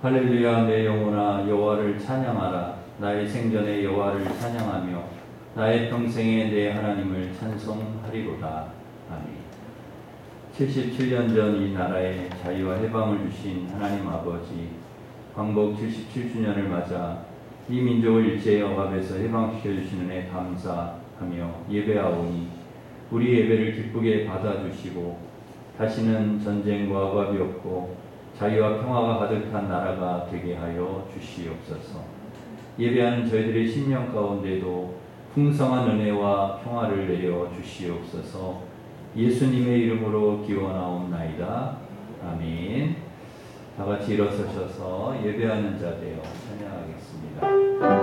할렐루야. 내 영혼아 여호와를 찬양하라. 나의 생전에 여호와를 찬양하며 나의 평생에 내 하나님을 찬송하리로다. 아멘. 77년 전 이 나라에 자유와 해방을 주신 하나님 아버지, 광복 77주년을 맞아 이 민족을 일제의 억압에서 해방시켜 주시는 애 감사하며 예배하오니 우리 예배를 기쁘게 받아주시고 다시는 전쟁과 억압이 없고 자유와 평화가 가득한 나라가 되게 하여 주시옵소서. 예배하는 저희들의 심령 가운데도 풍성한 은혜와 평화를 내려 주시옵소서. 예수님의 이름으로 기원하옵나이다. 아멘. 다 같이 일어서셔서 예배하는 자 되어 찬양하겠습니다.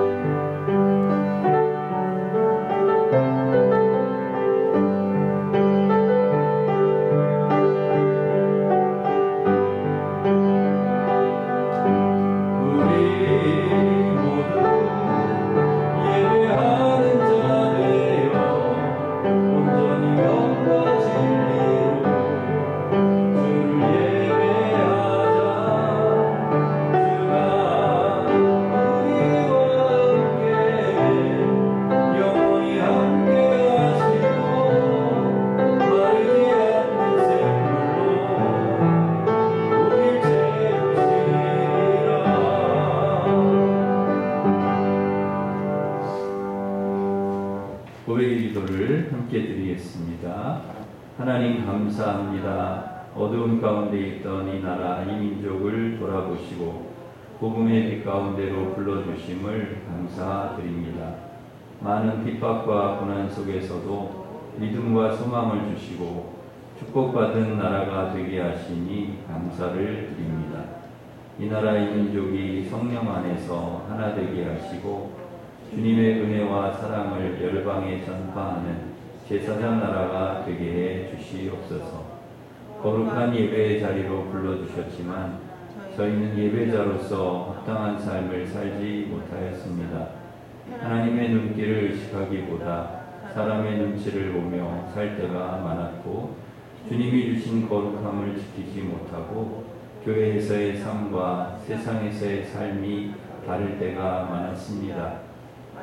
고백의 기도를 함께 드리겠습니다. 하나님 감사합니다. 어두운 가운데 있던 이 나라 이 민족을 돌아보시고 복음의 빛 가운데로 불러주심을 감사드립니다. 많은 핍박과 고난 속에서도 믿음과 소망을 주시고 축복받은 나라가 되게 하시니 감사를 드립니다. 이 나라 이 민족이 성령 안에서 하나 되게 하시고 주님의 은혜와 사랑을 열방에 전파하는 제사장 나라가 되게 해 주시옵소서. 거룩한 예배의 자리로 불러주셨지만 저희는 예배자로서 합당한 삶을 살지 못하였습니다. 하나님의 눈길을 의식하기보다 사람의 눈치를 보며 살 때가 많았고 주님이 주신 거룩함을 지키지 못하고 교회에서의 삶과 세상에서의 삶이 다를 때가 많았습니다.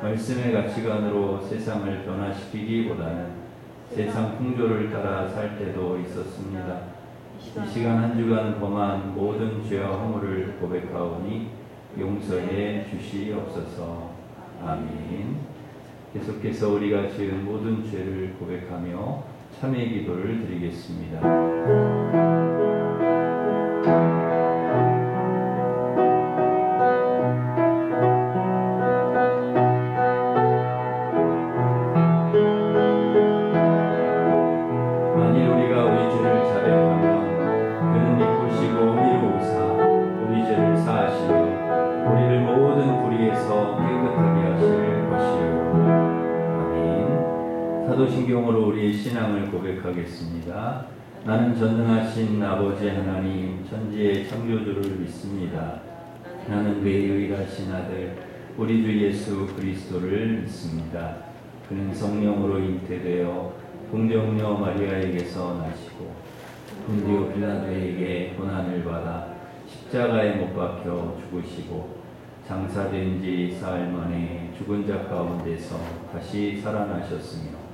말씀의 가치관으로 세상을 변화시키기보다는 세상 풍조를 따라 살 때도 있었습니다. 이 시간 한 주간 범한 모든 죄와 허물을 고백하오니 용서해 주시옵소서. 아멘. 계속해서 우리가 지은 모든 죄를 고백하며 참회 기도를 드리겠습니다. 사도신경으로 우리의 신앙을 고백하겠습니다. 나는 전능하신 아버지 하나님 천지의 창조주를 믿습니다. 나는 그의 유일하신 아들 우리 주 예수 그리스도를 믿습니다. 그는 성령으로 잉태되어 동정녀 마리아에게서 나시고 본디오 빌라도에게 고난을 받아 십자가에 못 박혀 죽으시고 장사된 지 사흘 만에 죽은 자 가운데서 다시 살아나셨으며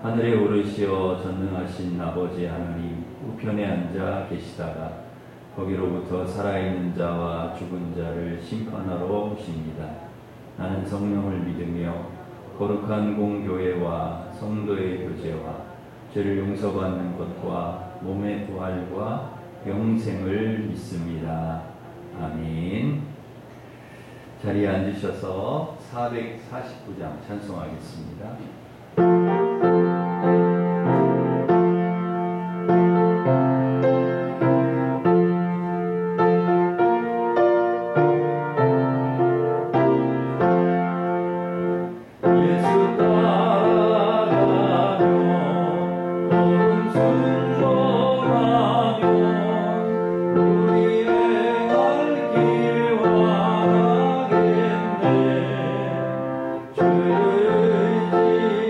하늘에 오르시어 전능하신 아버지 하나님 우편에 앉아 계시다가 거기로부터 살아있는 자와 죽은 자를 심판하러 오십니다. 나는 성령을 믿으며 거룩한 공교회와 성도의 교제와 죄를 용서받는 것과 몸의 부활과 영생을 믿습니다. 아멘. 자리에 앉으셔서 449장 찬송하겠습니다. 주의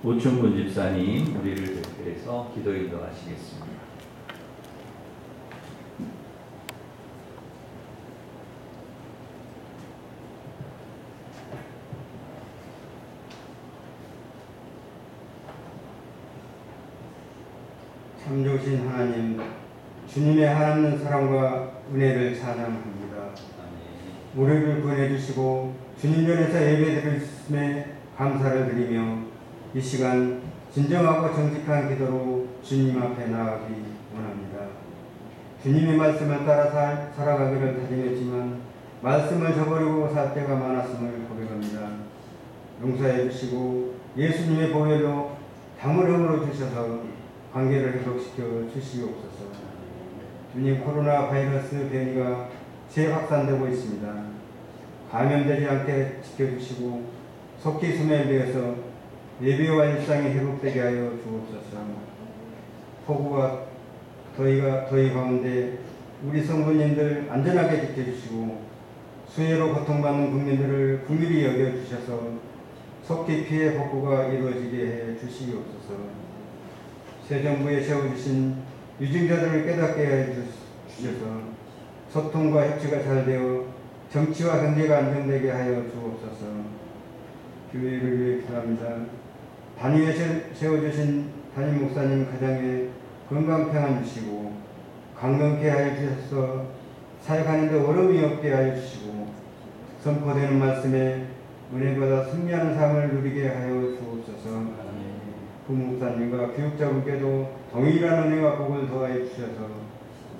오충근 집사님 우리를 대표해서 기도 인도하시겠습니다. 참 좋으신 하나님, 주님의 한없는 사랑과 은혜를 찬양합니다. 우리를 구원해주시고 주님 전에서 예배드렸음에 감사를 드리며 이 시간 진정하고 정직한 기도로 주님 앞에 나아가기 원합니다. 주님의 말씀을 따라 살아가기를 다짐했지만 말씀을 저버리고 살 때가 많았음을 고백합니다. 용서해 주시고 예수님의 보혈로 담을 허물어 주셔서 관계를 회복시켜 주시옵소서. 주님, 코로나 바이러스 변이가 재확산되고 있습니다. 감염되지 않게 지켜주시고 속히 소멸되어서 예배와 일상이 회복되게 하여 주옵소서. 폭우와 더위 가운데 우리 성도님들 안전하게 지켜주시고 수해로 고통받는 국민들을 긍휼히 여겨주셔서 속히 피해 복구가 이루어지게 해 주시옵소서. 새 정부에 세워주신 유증자들을 깨닫게 해 주셔서 소통과 협치가 잘 되어 정치와 경제가 안정되게 하여 주옵소서. 교회를 위해 기도합니다. 단위에 세워주신 담임 목사님 가정에 건강 평안 주시고 강건케 하여 주셔서 사역하는데 어려움이 없게 하여 주시고 선포되는 말씀에 은혜받아 승리하는 삶을 누리게 하여 주옵소서. 부목사님과 교육자분께도 동일한 은혜와 복을 더하여 주셔서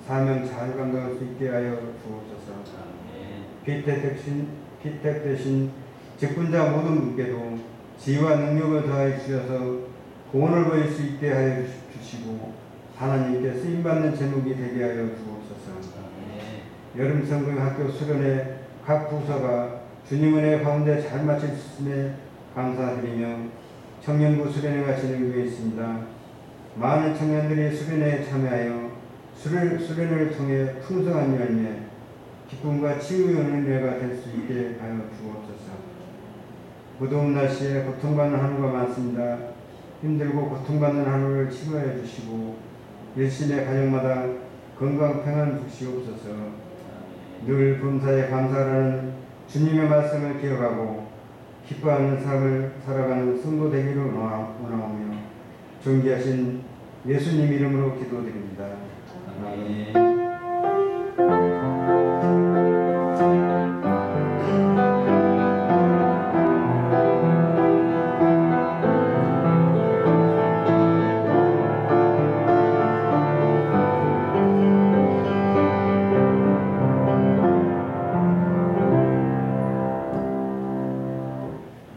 사명 잘 감당할 수 있게 하여 주옵소서. 피택 대신 직분자 모든 분께도 지혜와 능력을 더하여 주셔서 구원을 보일 수 있게 하여 주시고 하나님께 쓰임받는 제목이 되게 하여 주옵소서. 여름 성경학교 수련회 각 부서가 주님 은혜 가운데 잘 마칠 수 있음에 감사드리며 청년부 수련회가 진행되어 있습니다. 많은 청년들이 수련회에 참여하여 수련회를 통해 풍성한 열매, 기쁨과 치유의 은혜가 될 수 있게 하여 주옵소서. 무더운 날씨에 고통받는 하루가 많습니다. 힘들고 고통받는 하루를 치료해 주시고 일신의 가정마다 건강 평안 주시옵소서. 늘 범사에 감사하는 주님의 말씀을 기억하고 기뻐하는 삶을 살아가는 성도 되기를 원하오며 존귀하신 예수님 이름으로 기도드립니다. 아멘.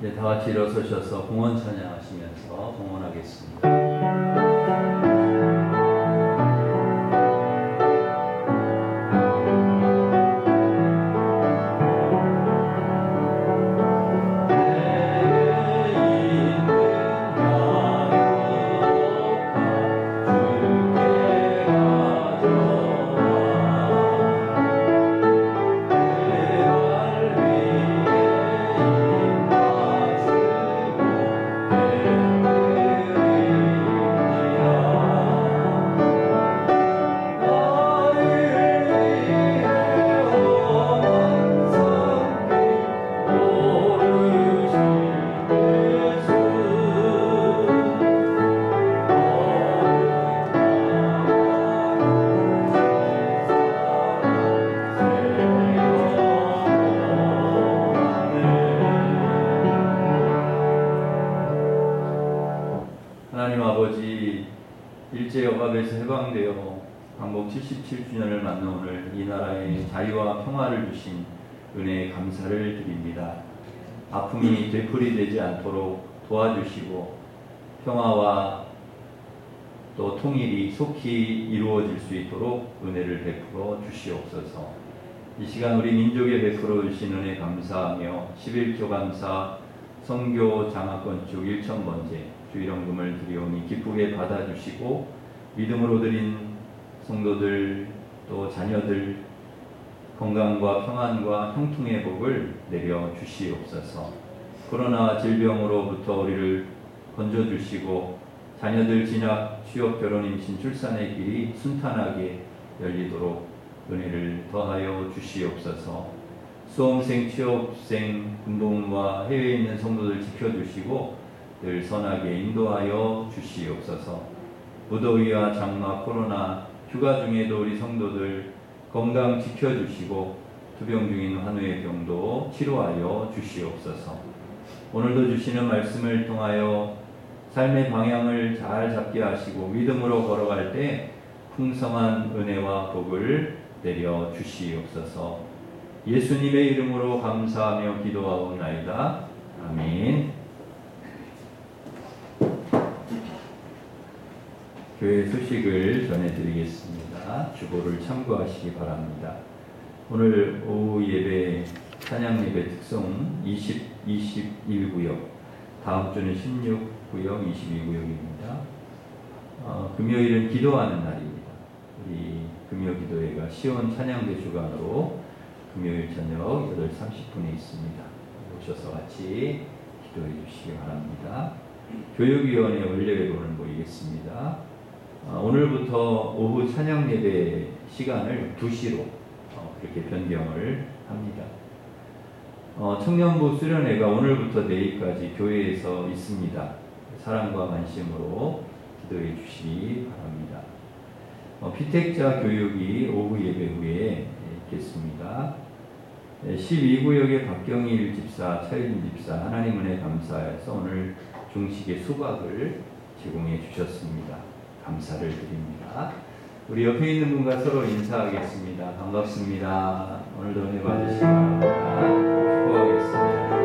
이제 다 같이 일어서셔서 봉헌 찬양하시면서 봉헌하겠습니다. 하나님 아버지, 일제 억압에서 해방되어 광복 77주년을 맞는 오늘 이 나라에 자유와 평화를 주신 은혜에 감사를 드립니다. 아픔이 되풀이되지 않도록 도와주시고 평화와 또 통일이 속히 이루어질 수 있도록 은혜를 베풀어 주시옵소서. 이 시간 우리 민족에 베풀어 주신 은혜 감사하며 11조 감사 선교 장학건축 1,000번째 주일원금을 드리오니 기쁘게 받아주시고 믿음으로 드린 성도들 또 자녀들 건강과 평안과 형통의 복을 내려 주시옵소서. 코로나 질병으로부터 우리를 건져주시고 자녀들 진학, 취업, 결혼, 임신, 출산의 길이 순탄하게 열리도록 은혜를 더하여 주시옵소서. 수험생, 취업생, 군복무와 해외에 있는 성도들 지켜주시고 늘 선하게 인도하여 주시옵소서. 무더위와 장마, 코로나, 휴가 중에도 우리 성도들 건강 지켜주시고 투병 중인 환우의 병도 치료하여 주시옵소서. 오늘도 주시는 말씀을 통하여 삶의 방향을 잘 잡게 하시고 믿음으로 걸어갈 때 풍성한 은혜와 복을 내려 주시옵소서. 예수님의 이름으로 감사하며 기도하옵나이다. 아멘. 교회 소식을 전해드리겠습니다. 주보를 참고하시기 바랍니다. 오늘 오후 예배, 찬양 예배 특성 21구역, 다음 주는 16구역, 22구역입니다. 금요일은 기도하는 날입니다. 우리 금요 기도회가 시온 찬양대 주관으로 금요일 저녁 8시 30분에 있습니다. 오셔서 같이 기도해 주시기 바랍니다. 교육위원회 원래로는 모이겠습니다. 오늘부터 오후 찬양 예배 시간을 2시로 그렇게 변경을 합니다. 청년부 수련회가 오늘부터 내일까지 교회에서 있습니다. 사랑과 관심으로 기도해 주시기 바랍니다. 피택자 교육이 오후 예배 후에 있겠습니다. 12구역의 박경일 집사, 차유진 집사, 하나님 은혜 감사해서 오늘 중식의 수박을 제공해 주셨습니다. 감사를 드립니다. 우리 옆에 있는 분과 서로 인사하겠습니다. 반갑습니다. 오늘도 은혜 받으시기 바랍니다. 축복하겠습니다.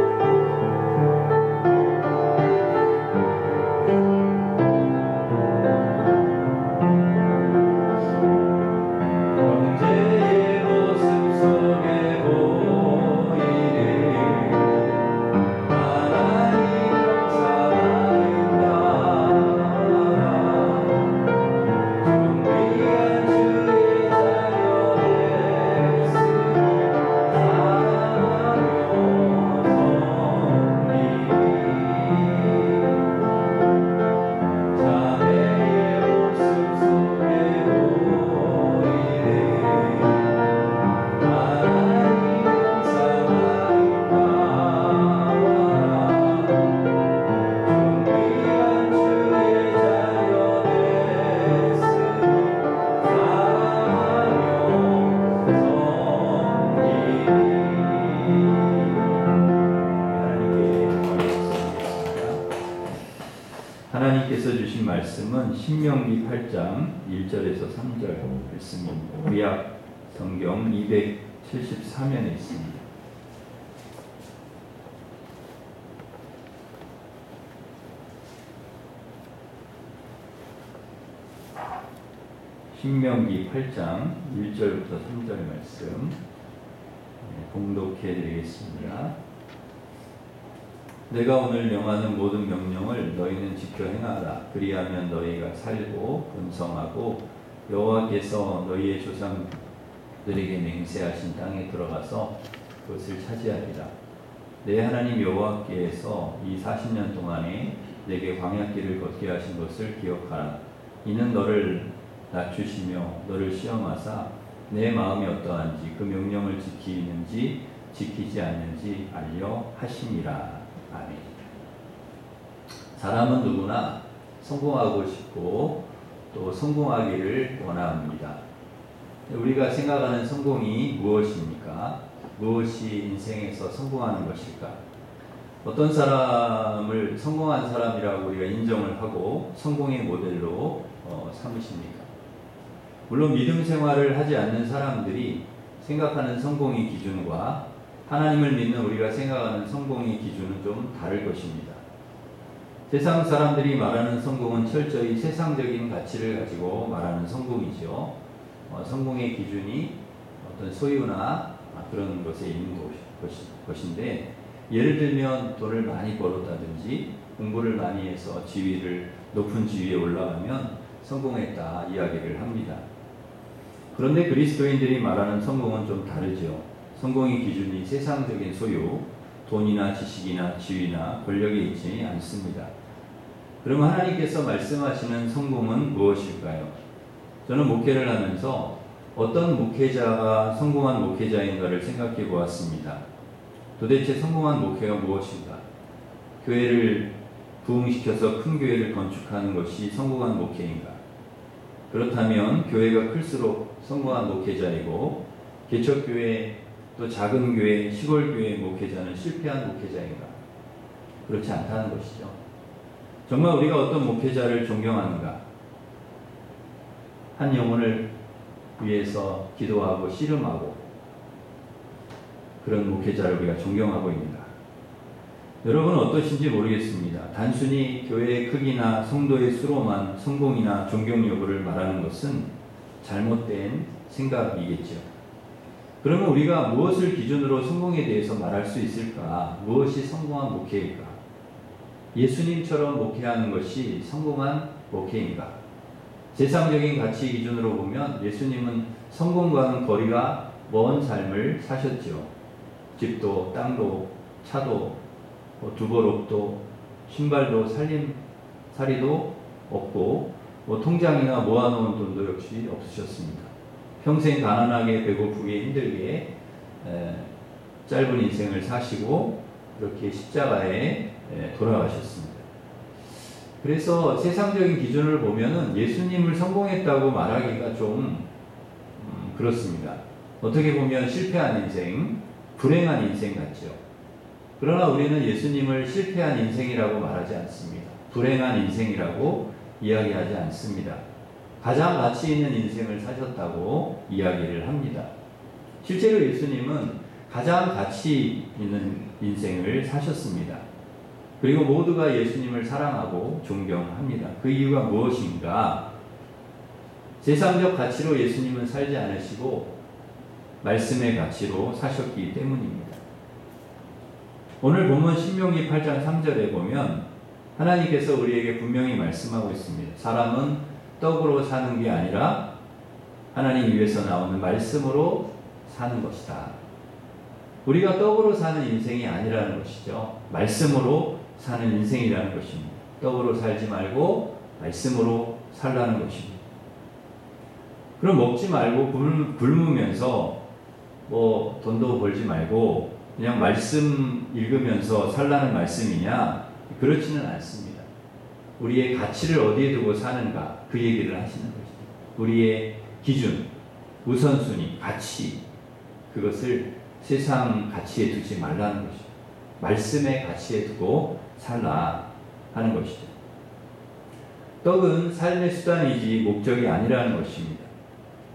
가운데서 주신 말씀은 신명기 8장 1절에서 3절 말씀입니다. 구약 성경 274면에 있습니다. 신명기 8장 1절부터 3절 말씀 봉독해 드리겠습니다. 내가 오늘 명하는 모든 명령을 너희는 지켜 행하라. 그리하면 너희가 살고 번성하고 여호와께서 너희의 조상들에게 맹세하신 땅에 들어가서 그것을 차지하리라. 내 하나님 여호와께서 이 40년 동안에 내게 광야길을 걷게 하신 것을 기억하라. 이는 너를 낮추시며 너를 시험하사 내 마음이 어떠한지 그 명령을 지키는지 지키지 않는지 알려 하심이라. 아멘. 사람은 누구나 성공하고 싶고 또 성공하기를 원합니다. 우리가 생각하는 성공이 무엇입니까? 무엇이 인생에서 성공하는 것일까? 어떤 사람을 성공한 사람이라고 우리가 인정을 하고 성공의 모델로 삼으십니까? 물론 믿음 생활을 하지 않는 사람들이 생각하는 성공의 기준과 하나님을 믿는 우리가 생각하는 성공의 기준은 좀 다를 것입니다. 세상 사람들이 말하는 성공은 철저히 세상적인 가치를 가지고 말하는 성공이죠. 성공의 기준이 어떤 소유나 그런 것에 있는 것인데, 예를 들면 돈을 많이 벌었다든지 공부를 많이 해서 높은 지위에 올라가면 성공했다 이야기를 합니다. 그런데 그리스도인들이 말하는 성공은 좀 다르죠. 성공의 기준이 세상적인 소유, 돈이나 지식이나 지위나 권력에 있지 않습니다. 그러면 하나님께서 말씀하시는 성공은 무엇일까요? 저는 목회를 하면서 어떤 목회자가 성공한 목회자인가를 생각해 보았습니다. 도대체 성공한 목회가 무엇인가? 교회를 부흥시켜서 큰 교회를 건축하는 것이 성공한 목회인가? 그렇다면 교회가 클수록 성공한 목회자이고 개척교회 또 작은 교회, 시골교회 목회자는 실패한 목회자인가? 그렇지 않다는 것이죠. 정말 우리가 어떤 목회자를 존경하는가? 한 영혼을 위해서 기도하고 씨름하고 그런 목회자를 우리가 존경하고 있는가? 여러분은 어떠신지 모르겠습니다. 단순히 교회의 크기나 성도의 수로만 성공이나 존경 여부를 말하는 것은 잘못된 생각이겠죠. 그러면 우리가 무엇을 기준으로 성공에 대해서 말할 수 있을까? 무엇이 성공한 목회일까? 예수님처럼 목회하는 것이 성공한 목회인가? 세상적인 가치 기준으로 보면 예수님은 성공과는 거리가 먼 삶을 사셨죠. 집도 땅도 차도 두벌없도 신발도 살림살이도 없고 통장이나 모아놓은 돈도 역시 없으셨습니다. 평생 가난하게 배고프게 힘들게 짧은 인생을 사시고 이렇게 십자가에 돌아가셨습니다. 그래서 세상적인 기준을 보면은 예수님을 성공했다고 말하기가 좀 그렇습니다. 어떻게 보면 실패한 인생, 불행한 인생 같죠. 그러나 우리는 예수님을 실패한 인생이라고 말하지 않습니다. 불행한 인생이라고 이야기하지 않습니다. 가장 가치 있는 인생을 사셨다고 이야기를 합니다. 실제로 예수님은 가장 가치 있는 인생을 사셨습니다. 그리고 모두가 예수님을 사랑하고 존경합니다. 그 이유가 무엇인가? 세상적 가치로 예수님은 살지 않으시고 말씀의 가치로 사셨기 때문입니다. 오늘 본문 신명기 8장 3절에 보면 하나님께서 우리에게 분명히 말씀하고 있습니다. 사람은 떡으로 사는 게 아니라 하나님 입에서 나오는 말씀으로 사는 것이다. 우리가 떡으로 사는 인생이 아니라는 것이죠. 말씀으로 사는 인생이라는 것입니다. 떡으로 살지 말고 말씀으로 살라는 것입니다. 그럼 먹지 말고 굶으면서 돈도 벌지 말고 그냥 말씀 읽으면서 살라는 말씀이냐? 그렇지는 않습니다. 우리의 가치를 어디에 두고 사는가? 그 얘기를 하시는 것이죠. 우리의 기준, 우선순위, 가치, 그것을 세상 가치에 두지 말라는 것이죠. 말씀의 가치에 두고 살라 하는 것이죠. 떡은 삶의 수단이지 목적이 아니라는 것입니다.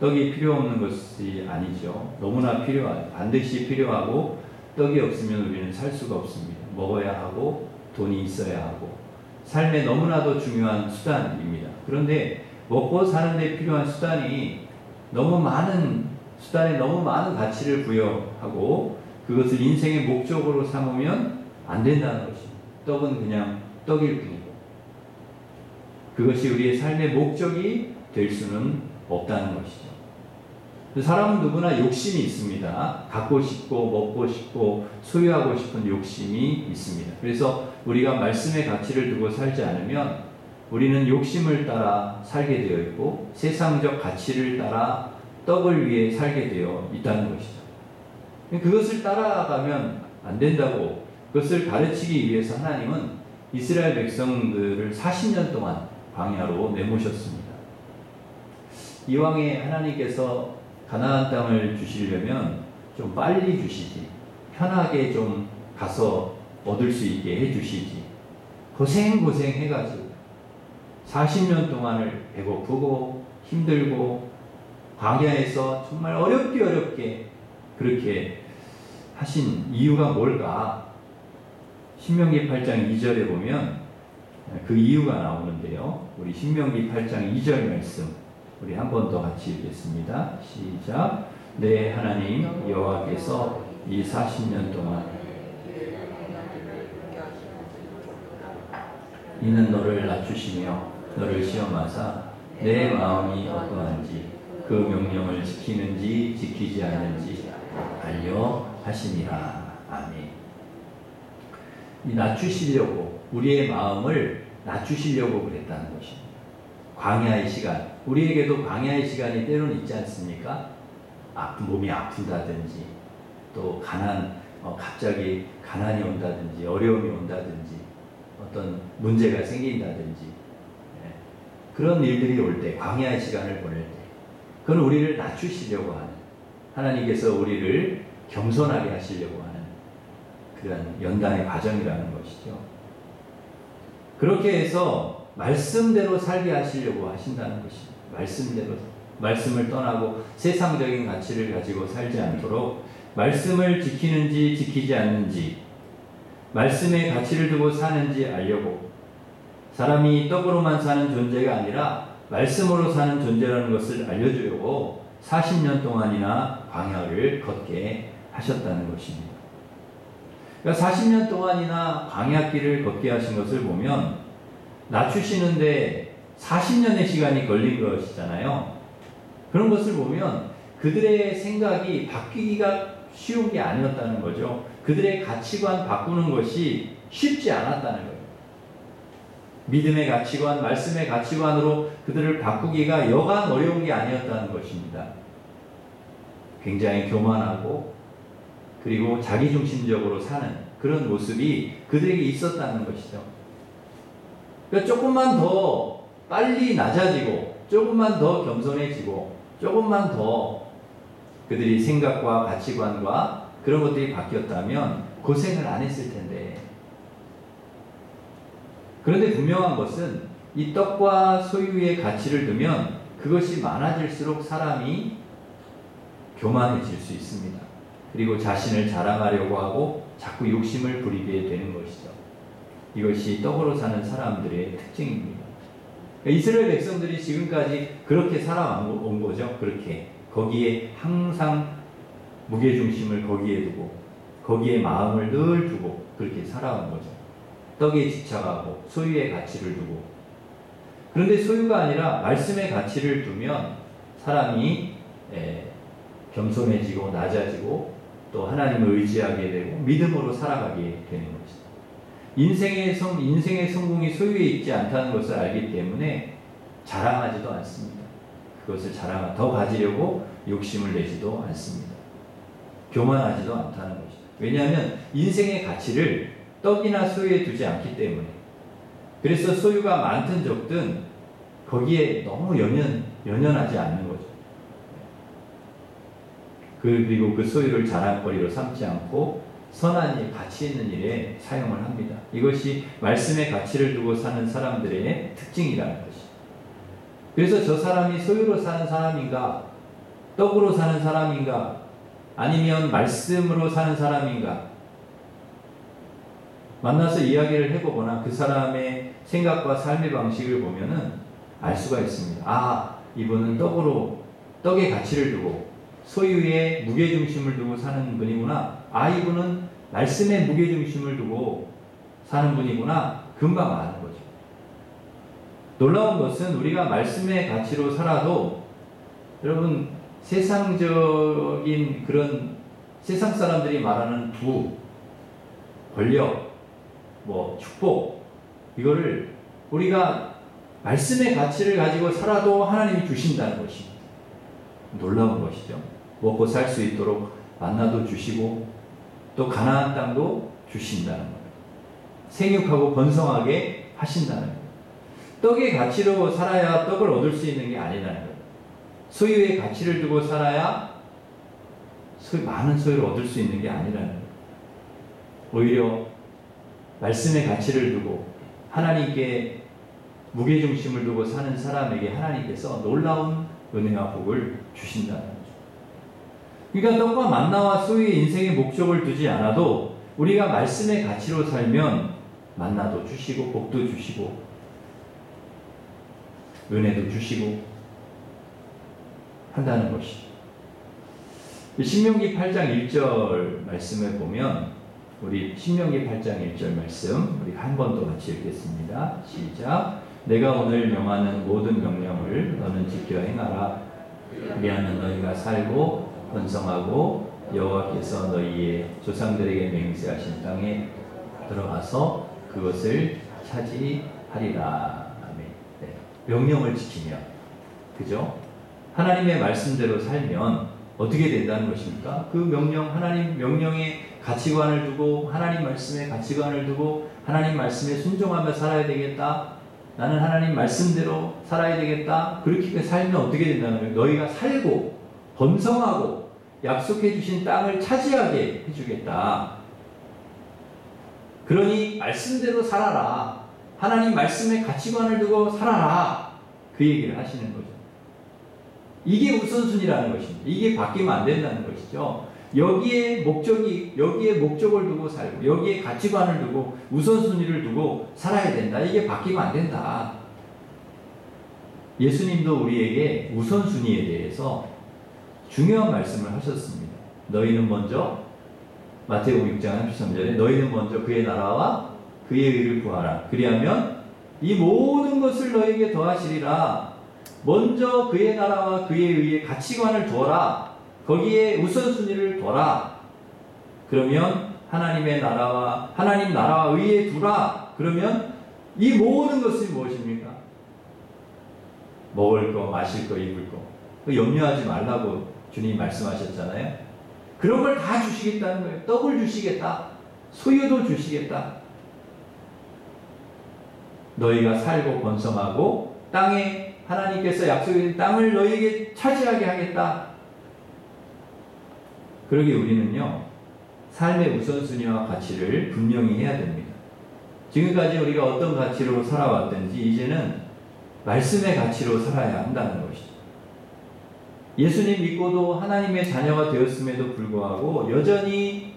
떡이 필요 없는 것이 아니죠. 너무나 반드시 필요하고 떡이 없으면 우리는 살 수가 없습니다. 먹어야 하고 돈이 있어야 하고 삶에 너무나도 중요한 수단입니다. 그런데 먹고 사는 데 필요한 수단에 너무 많은 가치를 부여하고 그것을 인생의 목적으로 삼으면 안 된다는 것입니다. 떡은 그냥 떡일 뿐이고 그것이 우리의 삶의 목적이 될 수는 없다는 것이죠. 사람은 누구나 욕심이 있습니다. 갖고 싶고 먹고 싶고 소유하고 싶은 욕심이 있습니다. 그래서 우리가 말씀의 가치를 두고 살지 않으면 우리는 욕심을 따라 살게 되어 있고 세상적 가치를 따라 떡을 위해 살게 되어 있다는 것이죠. 그것을 따라가면 안 된다고 그것을 가르치기 위해서 하나님은 이스라엘 백성들을 40년 동안 광야로 내모셨습니다. 이왕에 하나님께서 가나안 땅을 주시려면 좀 빨리 주시지, 편하게 좀 가서 얻을 수 있게 해주시지, 고생 해가지고 40년 동안을 배고프고 힘들고 광야에서 정말 어렵게 그렇게 하신 이유가 뭘까? 신명기 8장 2절에 보면 그 이유가 나오는데요. 우리 신명기 8장 2절 말씀 우리 한 번 더 같이 읽겠습니다. 시작. 내 하나님 여호와께서 이 40년 동안 이는 너를 낮추시며 너를 시험하사 내 마음이 어떠한지 그 명령을 지키는지 지키지 않는지 알려 하심이라. 아멘. 이 낮추시려고 우리의 마음을 낮추시려고 그랬다는 것입니다. 광야의 시간, 우리에게도 광야의 시간이 때로는 있지 않습니까? 몸이 아픈다든지 또 갑자기 가난이 온다든지 어려움이 온다든지 어떤 문제가 생긴다든지 그런 일들이 올 때 광야의 시간을 보낼 때 그건 우리를 낮추시려고 하는 하나님께서 우리를 겸손하게 하시려고 하는 그런 연단의 과정이라는 것이죠. 그렇게 해서 말씀대로 살게 하시려고 하신다는 것입니다. 말씀대로 말씀을 떠나고 세상적인 가치를 가지고 살지 않도록 말씀을 지키는지 지키지 않는지 말씀의 가치를 두고 사는지 알려고 사람이 떡으로만 사는 존재가 아니라 말씀으로 사는 존재라는 것을 알려주려고 40년 동안이나 광야를 걷게 하셨다는 것입니다. 그러니까 40년 동안이나 광야길을 걷게 하신 것을 보면 낮추시는데 40년의 시간이 걸린 것이잖아요. 그런 것을 보면 그들의 생각이 바뀌기가 쉬운 게 아니었다는 거죠. 그들의 가치관 바꾸는 것이 쉽지 않았다는 거예요. 믿음의 가치관, 말씀의 가치관으로 그들을 바꾸기가 여간 어려운 게 아니었다는 것입니다. 굉장히 교만하고 그리고 자기중심적으로 사는 그런 모습이 그들에게 있었다는 것이죠. 그러니까 조금만 더 빨리 낮아지고 조금만 더 겸손해지고 조금만 더 그들이 생각과 가치관과 그런 것들이 바뀌었다면 고생을 안 했을 텐데 그런데 분명한 것은 이 떡과 소유의 가치를 두면 그것이 많아질수록 사람이 교만해질 수 있습니다. 그리고 자신을 자랑하려고 하고 자꾸 욕심을 부리게 되는 것이죠. 이것이 떡으로 사는 사람들의 특징입니다. 이스라엘 백성들이 지금까지 그렇게 살아온 거죠. 그렇게 거기에 항상 무게중심을 거기에 두고 거기에 마음을 늘 두고 그렇게 살아온 거죠. 떡에 집착하고 소유의 가치를 두고 그런데 소유가 아니라 말씀의 가치를 두면 사람이 겸손해지고 낮아지고 또 하나님을 의지하게 되고 믿음으로 살아가게 되는 것이죠. 인생의 성공이 소유에 있지 않다는 것을 알기 때문에 자랑하지도 않습니다. 그것을 더 가지려고 욕심을 내지도 않습니다. 교만하지도 않다는 것이죠. 왜냐하면 인생의 가치를 떡이나 소유에 두지 않기 때문에. 그래서 소유가 많든 적든 거기에 너무 연연하지 않는 거죠. 그리고 그 소유를 자랑거리로 삼지 않고 선한 일, 가치 있는 일에 사용을 합니다. 이것이 말씀의 가치를 두고 사는 사람들의 특징이라는 것이. 그래서 저 사람이 소유로 사는 사람인가, 떡으로 사는 사람인가, 아니면 말씀으로 사는 사람인가, 만나서 이야기를 해보거나 그 사람의 생각과 삶의 방식을 보면은 알 수가 있습니다. 아, 이분은 떡의 가치를 두고 소유의 무게중심을 두고 사는 분이구나. 아, 이분은 말씀의 무게중심을 두고 사는 분이구나. 금방 아는 거죠. 놀라운 것은 우리가 말씀의 가치로 살아도 여러분 세상적인 그런 세상 사람들이 말하는 부, 권력, 축복, 이거를 우리가 말씀의 가치를 가지고 살아도 하나님이 주신다는 것입니다. 놀라운 것이죠. 먹고 살 수 있도록 만나도 주시고 또 가나안 땅도 주신다는 거예요. 생육하고 번성하게 하신다는 거예요. 떡의 가치로 살아야 떡을 얻을 수 있는 게 아니라는 거예요. 소유의 가치를 두고 살아야 많은 소유를 얻을 수 있는 게 아니라는 거예요. 오히려 말씀의 가치를 두고 하나님께 무게중심을 두고 사는 사람에게 하나님께서 놀라운 은혜와 복을 주신다는 거죠. 그러니까 떡과 만나와 소유의 인생의 목적을 두지 않아도 우리가 말씀의 가치로 살면 만나도 주시고 복도 주시고 은혜도 주시고 한다는 것이죠. 신명기 8장 1절 말씀을 보면 우리 신명기 8장 1절 말씀 우리 한 번 더 같이 읽겠습니다. 시작. 내가 오늘 명하는 모든 명령을 너는 지켜 행하라. 그리하면 너희가 살고 번성하고 여호와께서 너희의 조상들에게 맹세하신 땅에 들어가서 그것을 차지하리라. 아멘. 네. 명령을 지키면, 그죠? 하나님의 말씀대로 살면 어떻게 된다는 것입니까? 그 명령, 하나님 명령의 가치관을 두고 하나님 말씀의 가치관을 두고 하나님 말씀에 순종하며 살아야 되겠다. 나는 하나님 말씀대로 살아야 되겠다. 그렇게 살면 어떻게 된다는 거예요? 너희가 살고 번성하고 약속해 주신 땅을 차지하게 해주겠다. 그러니 말씀대로 살아라. 하나님 말씀의 가치관을 두고 살아라. 그 얘기를 하시는 거죠. 이게 우선순위라는 것입니다. 이게 바뀌면 안 된다는 것이죠. 여기에 목적을 두고 살고, 여기에 가치관을 두고, 우선순위를 두고 살아야 된다. 이게 바뀌면 안 된다. 예수님도 우리에게 우선순위에 대해서 중요한 말씀을 하셨습니다. 너희는 먼저, 마태복음 6장 33절에 너희는 먼저 그의 나라와 그의 의를 구하라. 그리하면 이 모든 것을 너희에게 더하시리라. 먼저 그의 나라와 그의 의의 가치관을 두어라. 거기에 우선순위를 둬라. 그러면 하나님 나라와 의에 두라. 그러면 이 모든 것이 무엇입니까? 먹을 거, 마실 거, 입을 거. 염려하지 말라고 주님이 말씀하셨잖아요. 그런 걸 다 주시겠다는 거예요. 떡을 주시겠다. 소유도 주시겠다. 너희가 살고 번성하고 땅에 하나님께서 약속해 준 땅을 너희에게 차지하게 하겠다. 그러기에 우리는요, 삶의 우선순위와 가치를 분명히 해야 됩니다. 지금까지 우리가 어떤 가치로 살아왔든지 이제는 말씀의 가치로 살아야 한다는 것이죠. 예수님 믿고도 하나님의 자녀가 되었음에도 불구하고 여전히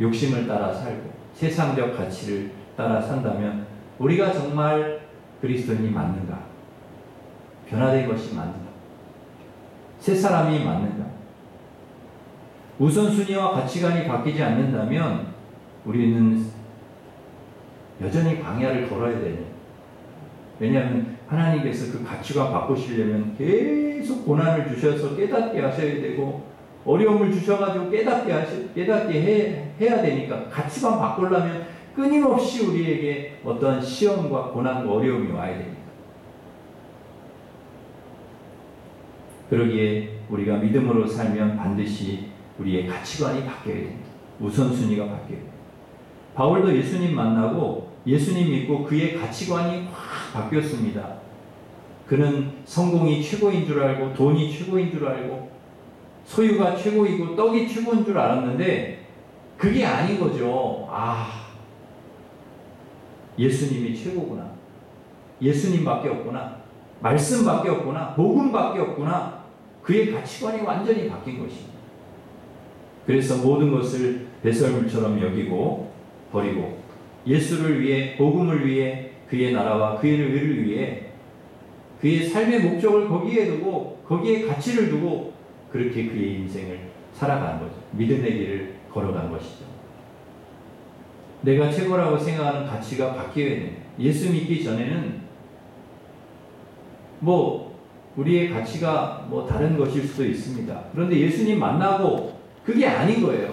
욕심을 따라 살고 세상적 가치를 따라 산다면 우리가 정말 그리스도인이 맞는가? 변화된 것이 맞는가? 새 사람이 맞는가? 우선순위와 가치관이 바뀌지 않는다면 우리는 여전히 광야를 걸어야 되는. 왜냐하면 하나님께서 그 가치관 바꾸시려면 계속 고난을 주셔서 깨닫게 하셔야 되고 어려움을 주셔가지고 깨닫게 해야 되니까 가치관 바꾸려면 끊임없이 우리에게 어떤 시험과 고난과 어려움이 와야 됩니다. 그러기에 우리가 믿음으로 살면 반드시 우리의 가치관이 바뀌어야 됩니다. 우선순위가 바뀌어야 됩니다. 바울도 예수님 만나고 예수님 믿고 그의 가치관이 확 바뀌었습니다. 그는 성공이 최고인 줄 알고 돈이 최고인 줄 알고 소유가 최고이고 떡이 최고인 줄 알았는데 그게 아닌 거죠. 예수님이 최고구나. 예수님밖에 없구나. 말씀밖에 없구나. 복음밖에 없구나. 그의 가치관이 완전히 바뀐 것입니다. 그래서 모든 것을 배설물처럼 여기고 버리고 예수를 위해, 복음을 위해, 그의 나라와 그의 의를 위해 그의 삶의 목적을 거기에 두고 거기에 가치를 두고 그렇게 그의 인생을 살아가는 거죠. 믿음의 길을 걸어간 것이죠. 내가 최고라고 생각하는 가치가 바뀌어야 돼요. 예수 믿기 전에는 우리의 가치가 다른 것일 수도 있습니다. 그런데 예수님 만나고 그게 아닌 거예요.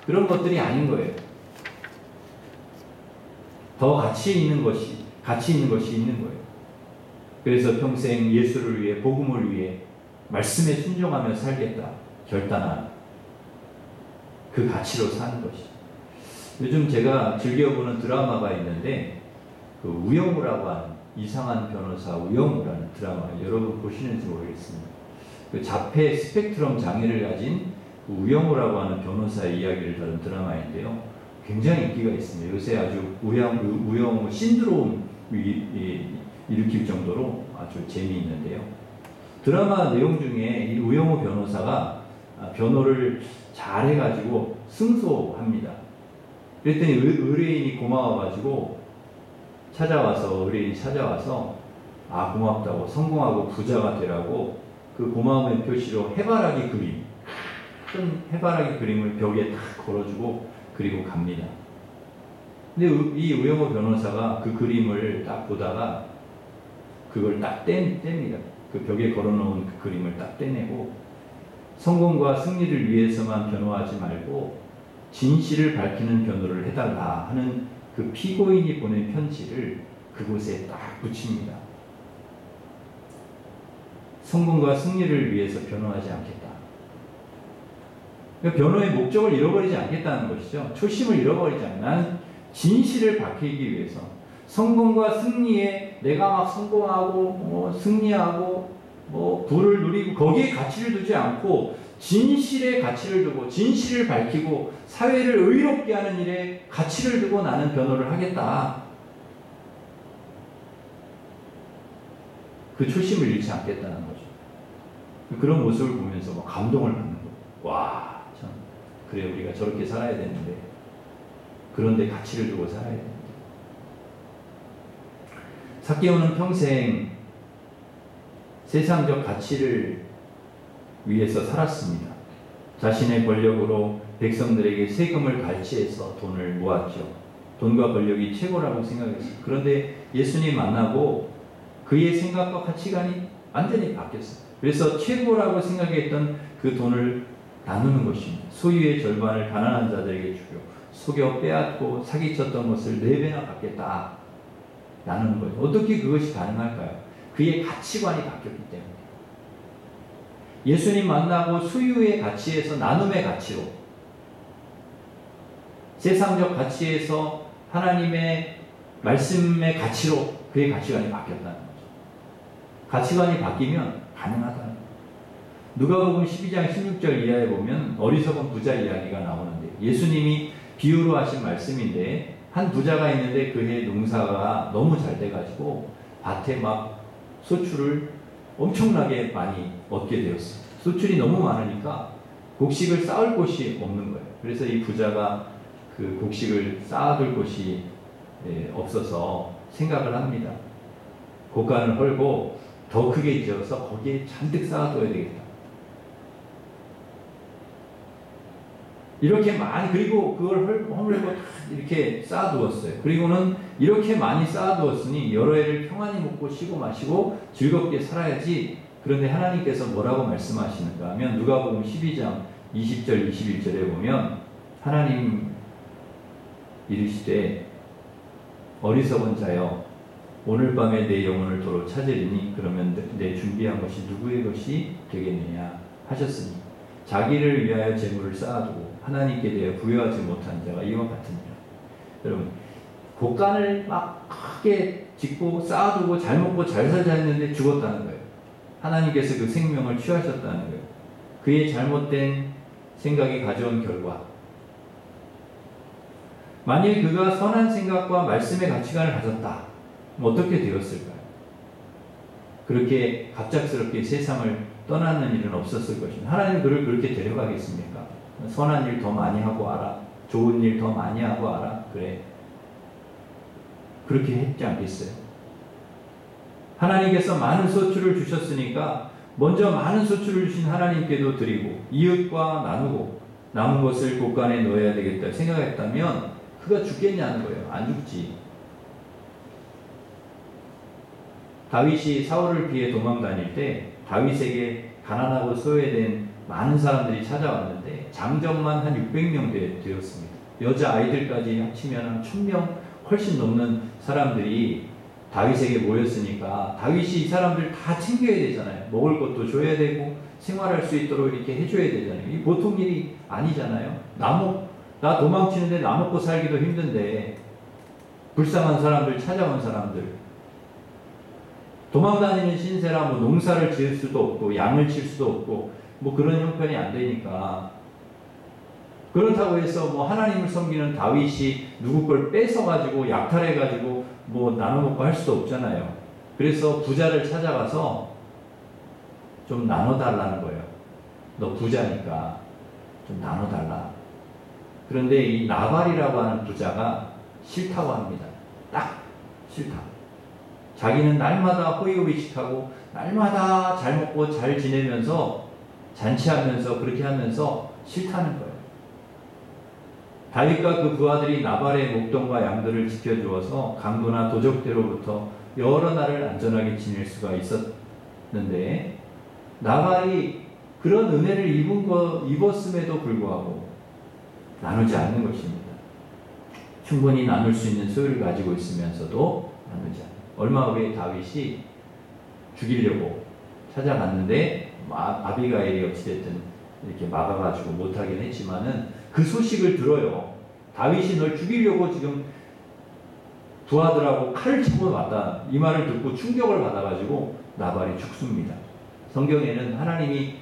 그런 것들이 아닌 거예요. 더 가치 있는 것이 있는 거예요. 그래서 평생 예수를 위해, 복음을 위해 말씀에 순종하며 살겠다 결단한 그 가치로 사는 것이죠. 요즘 제가 즐겨보는 드라마가 있는데 그 우영우라고 하는 이상한 변호사 우영우라는 드라마 여러분 보시는지 모르겠습니다. 그 자폐 스펙트럼 장애를 가진 우영우라고 하는 변호사의 이야기를 다룬 드라마인데요. 굉장히 인기가 있습니다. 요새 아주 우영우 신드롬이 일으킬 정도로 아주 재미있는데요. 드라마 내용 중에 이 우영우 변호사가 변호를 잘 해가지고 승소합니다. 그랬더니 의뢰인이 고마워가지고 의뢰인이 찾아와서 고맙다고 성공하고 부자가 되라고 그 고마움의 표시로 해바라기 그림, 큰 해바라기 그림을 벽에 딱 걸어주고 그리고 갑니다. 근데 이 우영우 변호사가 그 그림을 딱 보다가 그걸 딱 뗍니다. 그 벽에 걸어놓은 그 그림을 딱 떼내고 성공과 승리를 위해서만 변호하지 말고 진실을 밝히는 변호를 해달라 하는 그 피고인이 보낸 편지를 그곳에 딱 붙입니다. 성공과 승리를 위해서 변호하지 않겠다. 그러니까 변호의 목적을 잃어버리지 않겠다는 것이죠. 초심을 잃어버리지 않는, 나는 진실을 밝히기 위해서 성공과 승리에 내가 막 성공하고 승리하고 부를 누리고 거기에 가치를 두지 않고 진실에 가치를 두고 진실을 밝히고 사회를 의롭게 하는 일에 가치를 두고 나는 변호를 하겠다. 그 초심을 잃지 않겠다는 거죠. 그런 모습을 보면서 감동을 받는 거예요. 와, 참 그래 우리가 저렇게 살아야 되는데 그런데 가치를 두고 살아야 됩니다. 삭개오는 평생 세상적 가치를 위해서 살았습니다. 자신의 권력으로 백성들에게 세금을 갈취해서 돈을 모았죠. 돈과 권력이 최고라고 생각했어요. 그런데 예수님 만나고 그의 생각과 가치관이 완전히 바뀌었어요. 그래서 최고라고 생각했던 그 돈을 나누는 것입니다. 소유의 절반을 가난한 자들에게 주고 속여 빼앗고 사기쳤던 것을 4배나 갚겠다. 나누는 거죠. 어떻게 그것이 가능할까요? 그의 가치관이 바뀌었기 때문에. 예수님 만나고 소유의 가치에서 나눔의 가치로, 세상적 가치에서 하나님의 말씀의 가치로 그의 가치관이 바뀌었다는 거죠. 가치관이 바뀌면 가능하다는 거예요. 누가복음 12장 16절 이하에 보면 어리석은 부자 이야기가 나오는데 예수님이 비유로 하신 말씀인데 한 부자가 있는데 그의 농사가 너무 잘 돼가지고 밭에 막 소출을 엄청나게 많이 얻게 되었어요. 소출이 너무 많으니까 곡식을 쌓을 곳이 없는 거예요. 그래서 이 부자가 그 곡식을 쌓아둘 곳이 없어서 생각을 합니다. 곡간을 헐고 더 크게 지어서 거기에 잔뜩 쌓아둬야 되겠다. 이렇게 많이, 그리고 그걸 허물고 이렇게 쌓아두었어요. 그리고는 이렇게 많이 쌓아두었으니 여러 해를 평안히 먹고 쉬고 마시고 즐겁게 살아야지. 그런데 하나님께서 뭐라고 말씀하시는가 하면 누가복음 12장 20절 21절에 보면 하나님 이르시되 어리석은 자여 오늘 밤에 내 영혼을 도로 찾으리니 그러면 내 준비한 것이 누구의 것이 되겠느냐 하셨으니 자기를 위하여 재물을 쌓아두고 하나님께 대해 부여하지 못한 자가 이와 같으니라. 여러분, 곡간을 막 크게 짓고 쌓아두고 잘 먹고 잘 살자 했는데 죽었다는 거예요. 하나님께서 그 생명을 취하셨다는 거예요. 그의 잘못된 생각이 가져온 결과 만일 그가 선한 생각과 말씀의 가치관을 가졌다. 그럼 어떻게 되었을까요? 그렇게 갑작스럽게 세상을 떠나는 일은 없었을 것입니다. 하나님 그를 그렇게 데려가겠습니까? 선한 일 더 많이 하고 와라. 좋은 일 더 많이 하고 와라. 그래. 그렇게 했지 않겠어요? 하나님께서 많은 소출을 주셨으니까 먼저 많은 소출을 주신 하나님께도 드리고 이웃과 나누고 남은 것을 곳간에 넣어야 되겠다 생각했다면 그가 죽겠냐는 거예요. 안 죽지. 다윗이 사울을 피해 도망 다닐 때 다윗에게 가난하고 소외된 많은 사람들이 찾아왔는데 장정만 한 600명 되었습니다. 여자 아이들까지 합치면 한 1000명 훨씬 넘는 사람들이 다윗에게 모였으니까 다윗이 이 사람들 다 챙겨야 되잖아요. 먹을 것도 줘야 되고 생활할 수 있도록 이렇게 해줘야 되잖아요. 이 보통 일이 아니잖아요. 나 도망치는데 나 먹고 살기도 힘든데 불쌍한 사람들, 찾아온 사람들, 도망다니는 신세라 뭐 농사를 지을 수도 없고 양을 칠 수도 없고 뭐 그런 형편이 안 되니까, 그렇다고 해서 뭐 하나님을 섬기는 다윗이 누구 걸 뺏어가지고 약탈해가지고 뭐 나눠먹고 할 수도 없잖아요. 그래서 부자를 찾아가서 좀 나눠달라는 거예요. 너 부자니까 좀 나눠달라. 그런데 이 나발이라고 하는 부자가 싫다고 합니다. 딱 싫다. 자기는 날마다 호의호의식하고 날마다 잘 먹고 잘 지내면서 잔치하면서 그렇게 하면서 싫다는 거예요. 다윗과 그 부하들이 나발의 목동과 양들을 지켜주어서 강도나 도적대로부터 여러 날을 안전하게 지낼 수가 있었는데 나발이 그런 은혜를 입었음에도 불구하고 나누지 않는 것입니다. 충분히 나눌 수 있는 소유를 가지고 있으면서도 나누지 않는. 얼마 후에 다윗이 죽이려고 찾아갔는데 아비가일이 어찌됐든 이렇게 막아가지고 못하긴 했지만은 그 소식을 들어요. 다윗이 널 죽이려고 지금 부하들하고 칼을 치고 왔다. 이 말을 듣고 충격을 받아가지고 나발이 죽습니다. 성경에는 하나님이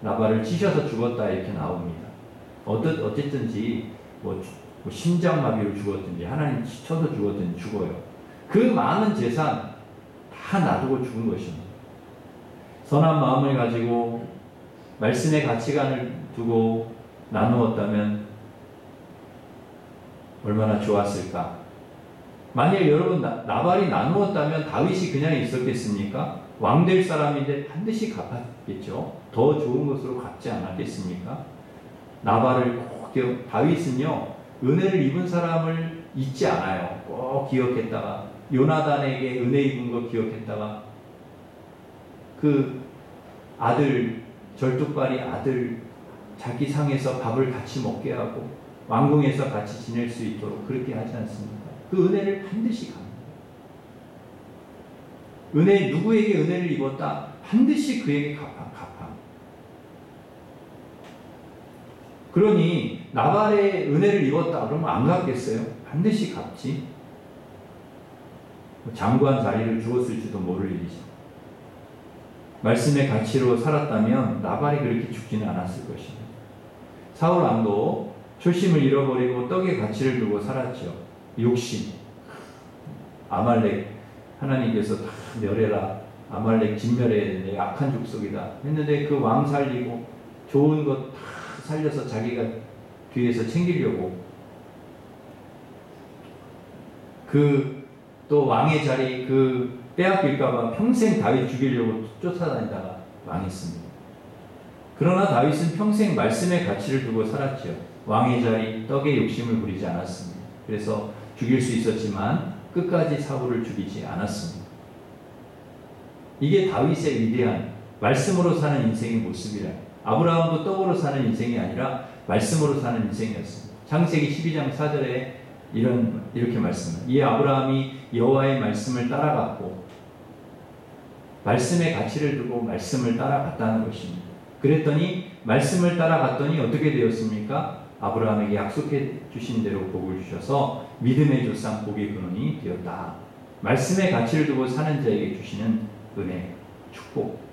나발을 치셔서 죽었다 이렇게 나옵니다. 어쨌든지 뭐 심장마비로 죽었든지 하나님 치셔서 죽었든지 죽어요. 그 많은 재산 다 놔두고 죽은 것입니다. 선한 마음을 가지고 말씀의 가치관을 두고 나누었다면 얼마나 좋았을까. 만일 여러분 나발이 나누었다면 다윗이 그냥 있었겠습니까? 왕 될 사람인데 반드시 갚았겠죠. 더 좋은 것으로 갚지 않았겠습니까? 나발을 꼭 다윗은요 은혜를 입은 사람을 잊지 않아요. 꼭 기억했다가 요나단에게 은혜 입은 거 기억했다가 그 아들 절뚝발이 아들 자기 상에서 밥을 같이 먹게 하고 왕궁에서 같이 지낼 수 있도록 그렇게 하지 않습니까? 그 은혜를 반드시 갚는 거예요. 누구에게 은혜를 입었다? 반드시 그에게 갚아. 그러니 나발의 은혜를 입었다 그러면 안 갚겠어요? 반드시 갚지. 장관 자리를 주었을지도 모를 일이죠. 말씀의 가치로 살았다면 나발이 그렇게 죽지는 않았을 것입니다. 사울 왕도 초심을 잃어버리고 떡의 가치를 두고 살았죠. 욕심. 아말렉 하나님께서 다 멸해라. 아말렉 진멸해야 되는데 악한 족속이다 했는데 그 왕 살리고 좋은 것 다 살려서 자기가 뒤에서 챙기려고 또 왕의 자리 빼앗길까봐 평생 다윗 죽이려고 쫓아다니다가 망했습니다. 그러나 다윗은 평생 말씀의 가치를 두고 살았죠. 왕의 자리, 떡의 욕심을 부리지 않았습니다. 그래서 죽일 수 있었지만 끝까지 사울을 죽이지 않았습니다. 이게 다윗의 위대한 말씀으로 사는 인생의 모습이라. 아브라함도 떡으로 사는 인생이 아니라 말씀으로 사는 인생이었습니다. 창세기 12장 4절에 이렇게 말씀을. 이 아브라함이 여호와의 말씀을 따라갔고 말씀의 가치를 두고 말씀을 따라갔다는 것입니다. 그랬더니 말씀을 따라갔더니 어떻게 되었습니까? 아브라함에게 약속해 주신 대로 복을 주셔서 믿음의 조상 복의 근원이 되었다. 말씀의 가치를 두고 사는 자에게 주시는 은혜, 축복.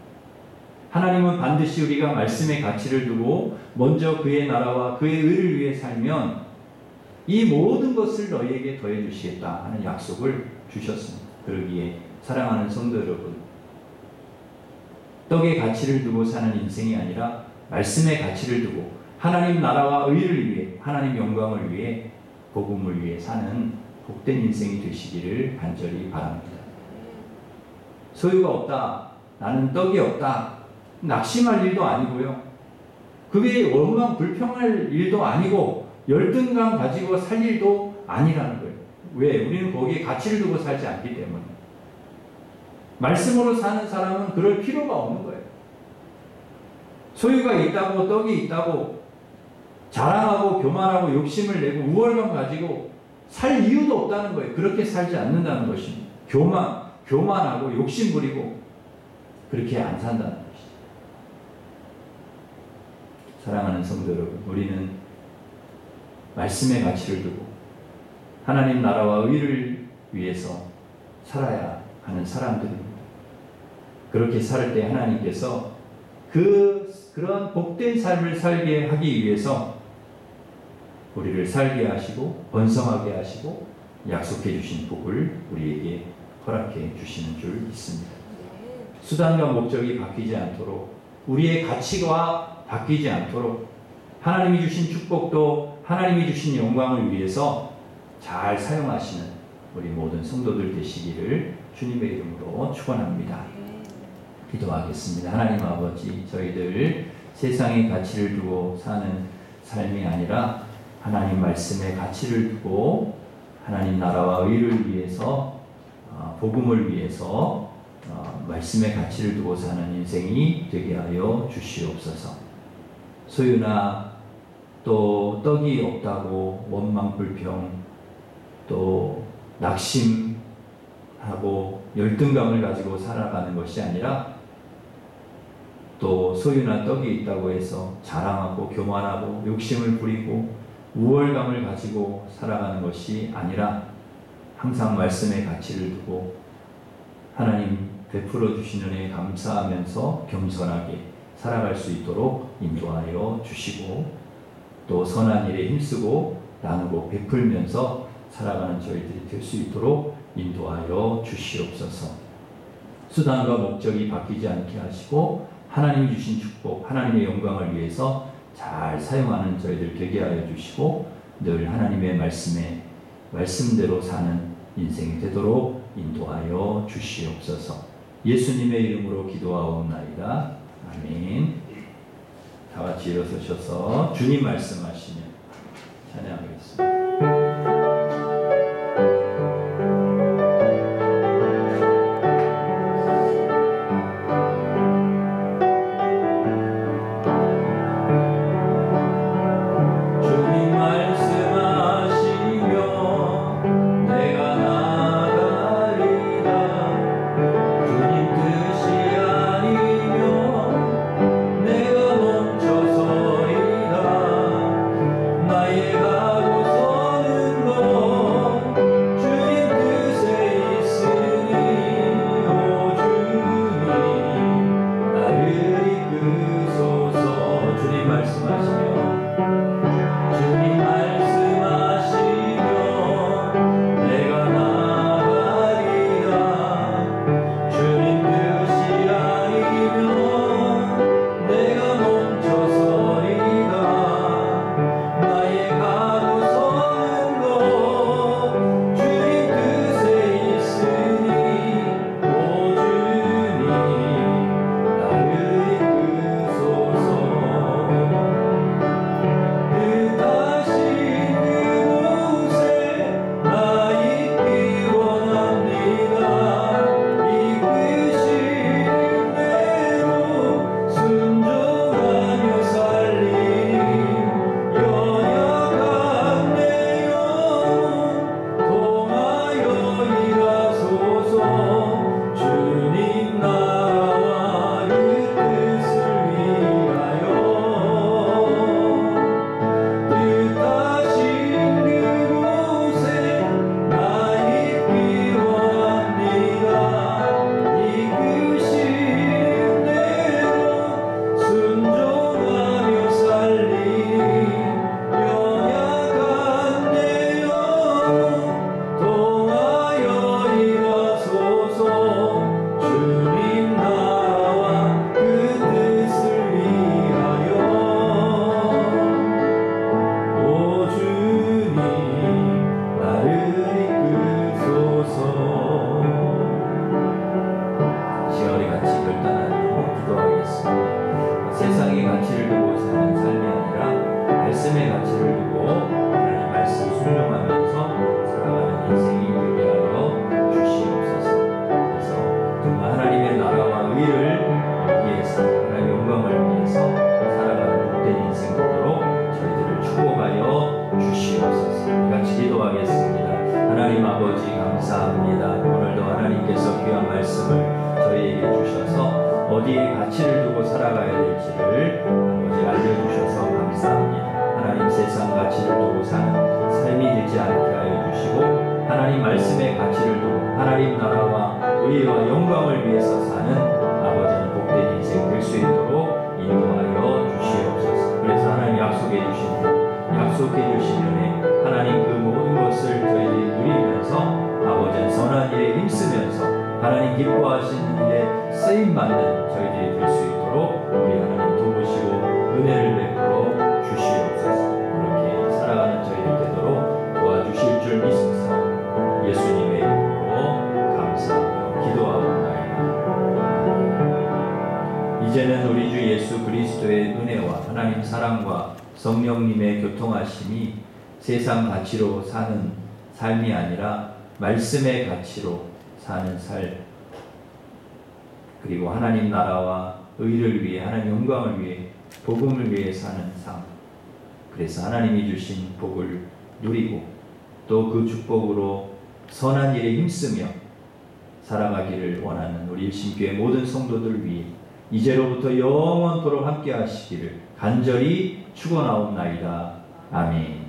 하나님은 반드시 우리가 말씀의 가치를 두고 먼저 그의 나라와 그의 의를 위해 살면 이 모든 것을 너희에게 더해 주시겠다 하는 약속을 주셨습니다. 그러기에 사랑하는 성도 여러분, 떡의 가치를 두고 사는 인생이 아니라 말씀의 가치를 두고 하나님 나라와 의를 위해, 하나님 영광을 위해, 복음을 위해 사는 복된 인생이 되시기를 간절히 바랍니다. 소유가 없다, 나는 떡이 없다, 낙심할 일도 아니고요. 그게 원망 불평할 일도 아니고 열등감 가지고 살 일도 아니라는 거예요. 왜? 우리는 거기에 가치를 두고 살지 않기 때문에. 말씀으로 사는 사람은 그럴 필요가 없는 거예요. 소유가 있다고, 떡이 있다고 자랑하고 교만하고 욕심을 내고 우월감 가지고 살 이유도 없다는 거예요. 그렇게 살지 않는다는 것입니다. 교만하고 욕심 부리고 그렇게 안 산다는 것이죠. 사랑하는 성도 여러분, 우리는 말씀의 가치를 두고 하나님 나라와 의를 위해서 살아야 하는 사람들입니다. 그렇게 살 때 하나님께서 그런 복된 삶을 살게 하기 위해서 우리를 살게 하시고 번성하게 하시고 약속해 주신 복을 우리에게 허락해 주시는 줄 믿습니다. 수단과 목적이 바뀌지 않도록, 우리의 가치가 바뀌지 않도록 하나님이 주신 축복도 하나님이 주신 영광을 위해서 잘 사용하시는 우리 모든 성도들 되시기를 주님의 이름으로 축원합니다. 기도하겠습니다. 하나님 아버지, 저희들 세상의 가치를 두고 사는 삶이 아니라 하나님 말씀의 가치를 두고 하나님 나라와 의를 위해서, 복음을 위해서 말씀의 가치를 두고 사는 인생이 되게 하여 주시옵소서. 소유나 또 떡이 없다고 원망 불평, 또 낙심하고 열등감을 가지고 살아가는 것이 아니라, 또 소유나 떡이 있다고 해서 자랑하고 교만하고 욕심을 부리고 우월감을 가지고 살아가는 것이 아니라 항상 말씀의 가치를 두고 하나님 베풀어 주시는 은혜에 감사하면서 겸손하게 살아갈 수 있도록 인도하여 주시고, 또 선한 일에 힘쓰고 나누고 베풀면서 살아가는 저희들이 될 수 있도록 인도하여 주시옵소서. 수단과 목적이 바뀌지 않게 하시고 하나님이 주신 축복, 하나님의 영광을 위해서 잘 사용하는 저희들 되게 하여 주시고, 늘 하나님의 말씀대로 사는 인생이 되도록 인도하여 주시옵소서. 예수님의 이름으로 기도하옵나이다. 아멘. 다 같이 일어서셔서 주님 말씀하시면 찬양하겠습니다. 나의 가고서 기도하겠습니다. 하나님 아버지 감사합니다. 오늘도 하나님께서 귀한 말씀을 저희에게 주셔서 어디에 가치를 두고 살아가야 될지를 아버지 알려주셔서 감사합니다. 하나님 세상 가치를 두고 사는 삶이 되지 않게 하여 주시고 하나님 말씀의 가치를 두고 하나님 나라와 의와 영광을 위해서 사는 아버지는 복된 인생 될 수 있도록 인도하여 주시옵소서. 그래서 하나님 약속해 주신 은혜 하나님 그 모든 것을 저희들이 누리면서 아버지는 선한 일에 힘쓰면서 하나님 기뻐하시는 일에 쓰임받는 저희들이 될 수 있도록 우리 하나님 도우시고 은혜를 베풀어 주시옵소서. 그렇게 살아가는 저희들 되도록 도와주실 줄 믿습니다. 예수님의 이름으로 감사하며 기도하옵나이다. 이제는 우리 주 예수 그리스도의 은혜와 하나님 사랑과 성령님의 교통하심이 세상 가치로 사는 삶이 아니라 말씀의 가치로 사는 삶, 그리고 하나님 나라와 의를 위해 하나님 영광을 위해 복음을 위해 사는 삶, 그래서 하나님이 주신 복을 누리고 또 그 축복으로 선한 일에 힘쓰며 살아가기를 원하는 우리 일심교회 모든 성도들 위해 이제로부터 영원토록 함께 하시기를 간절히 축원하옵나이다. 아멘.